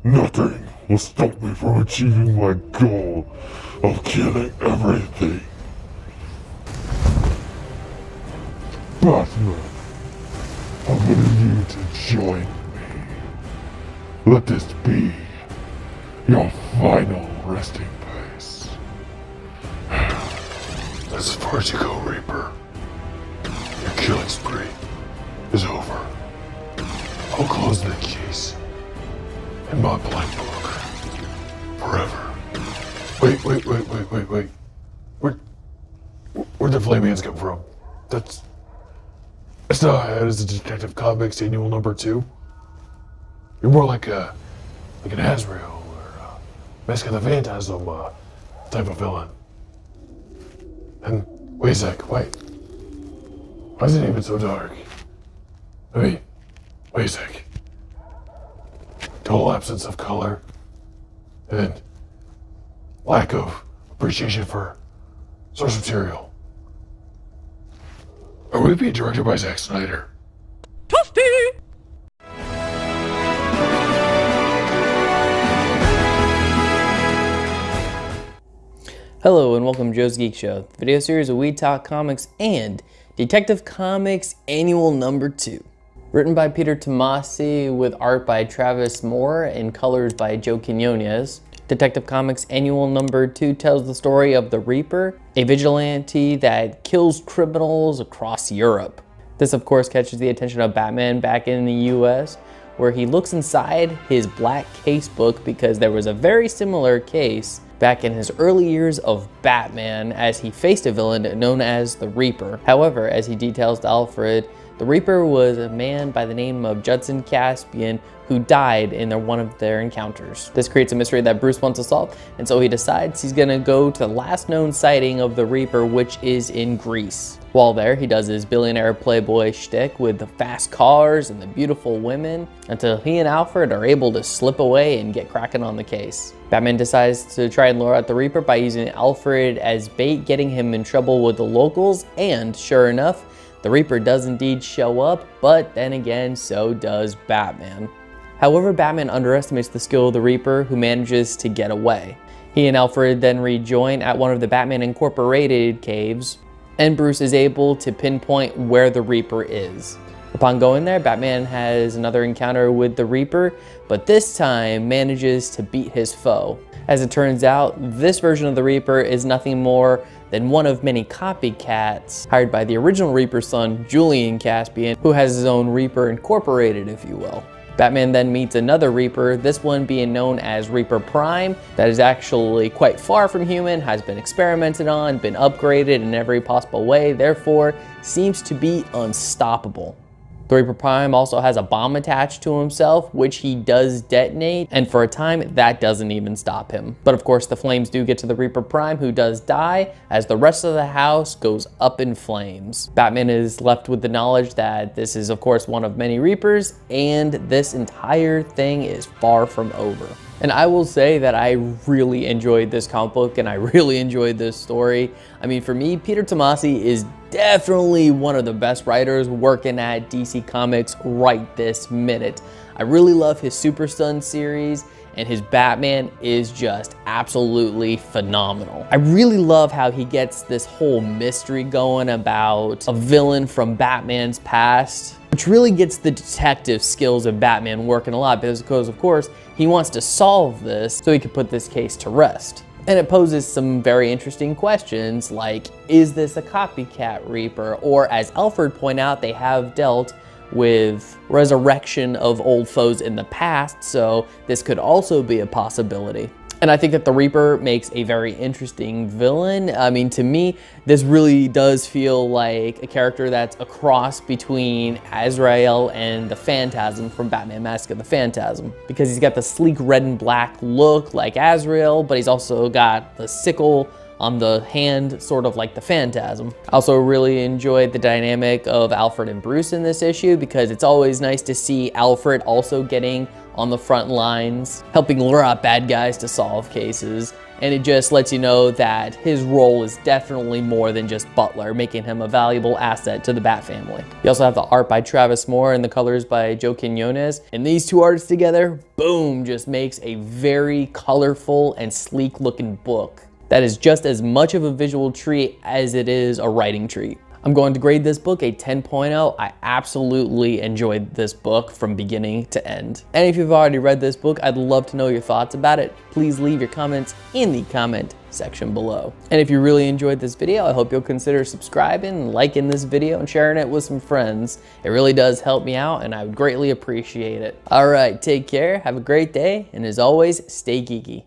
Nothing will stop me from achieving my goal of killing everything. Batman, I wanted you to join me. Let this be your final resting place. As far as you go, Reaper, your killing spree is over. I'll close the case in my black book forever. Wait. Where'd the flame hands come from? That's not how I had as a Detective Comics annual #2. You're more like an Azrael or a Mask of the Phantasm type of villain. And wait a sec, why is it even so dark? Wait a sec. Total absence of color and lack of appreciation for source material. Are we being directed by Zack Snyder? Toasty! Hello and welcome to Joe's Geek Show, the video series where we talk comics and Detective Comics Annual #2. Written by Peter Tomasi with art by Travis Moore and colors by Joe Quinones. Detective Comics Annual #2 tells the story of the Reaper, a vigilante that kills criminals across Europe. This of course catches the attention of Batman back in the US, where he looks inside his black case book because there was a very similar case back in his early years of Batman as he faced a villain known as the Reaper. However, as he details to Alfred, the Reaper was a man by the name of Judson Caspian who died in one of their encounters. This creates a mystery that Bruce wants to solve, and so he decides he's gonna go to the last known sighting of the Reaper, which is in Greece. While there, he does his billionaire playboy shtick with the fast cars and the beautiful women until he and Alfred are able to slip away and get cracking on the case. Batman decides to try and lure out the Reaper by using Alfred as bait, getting him in trouble with the locals, and sure enough, the Reaper does indeed show up, but then again, so does Batman. However, Batman underestimates the skill of the Reaper, who manages to get away. He and Alfred then rejoin at one of the Batman Incorporated caves, and Bruce is able to pinpoint where the Reaper is. Upon going there, Batman has another encounter with the Reaper, but this time manages to beat his foe. As it turns out, this version of the Reaper is nothing more than one of many copycats hired by the original Reaper's son, Julian Caspian, who has his own Reaper Incorporated, if you will. Batman then meets another Reaper, this one being known as Reaper Prime, that is actually quite far from human, has been experimented on, been upgraded in every possible way, therefore seems to be unstoppable. The Reaper Prime also has a bomb attached to himself, which he does detonate, and for a time, that doesn't even stop him. But of course, the flames do get to the Reaper Prime, who does die, as the rest of the house goes up in flames. Batman is left with the knowledge that this is, of course, one of many Reapers, and this entire thing is far from over. And I will say that I really enjoyed this comic book and I really enjoyed this story. I mean, for me, Peter Tomasi is definitely one of the best writers working at DC Comics right this minute. I really love his Super Son series, and his Batman is just absolutely phenomenal. I really love how he gets this whole mystery going about a villain from Batman's past, which really gets the detective skills of Batman working a lot because of course, he wants to solve this so he can put this case to rest. And it poses some very interesting questions like, is this a copycat Reaper? Or as Alfred pointed out, they have dealt with resurrection of old foes in the past, so this could also be a possibility. And I think that the Reaper makes a very interesting villain. I mean, to me, this really does feel like a character that's a cross between Azrael and the Phantasm from Batman Mask of the Phantasm. Because he's got the sleek red and black look like Azrael, but he's also got the sickle on the hand, sort of like the Phantasm. I also really enjoyed the dynamic of Alfred and Bruce in this issue because it's always nice to see Alfred also getting on the front lines, helping lure out bad guys to solve cases. and it just lets you know that his role is definitely more than just butler, making him a valuable asset to the Bat family. You also have the art by Travis Moore and the colors by Joe Quinones, and these two artists together, boom, just makes a very colorful and sleek looking book that is just as much of a visual treat as it is a writing treat. I'm going to grade this book a 10.0. I absolutely enjoyed this book from beginning to end. And if you've already read this book, I'd love to know your thoughts about it. Please leave your comments in the comment section below. And if you really enjoyed this video, I hope you'll consider subscribing, liking this video, and sharing it with some friends. It really does help me out, and I would greatly appreciate it. All right, take care, have a great day, and as always, stay geeky.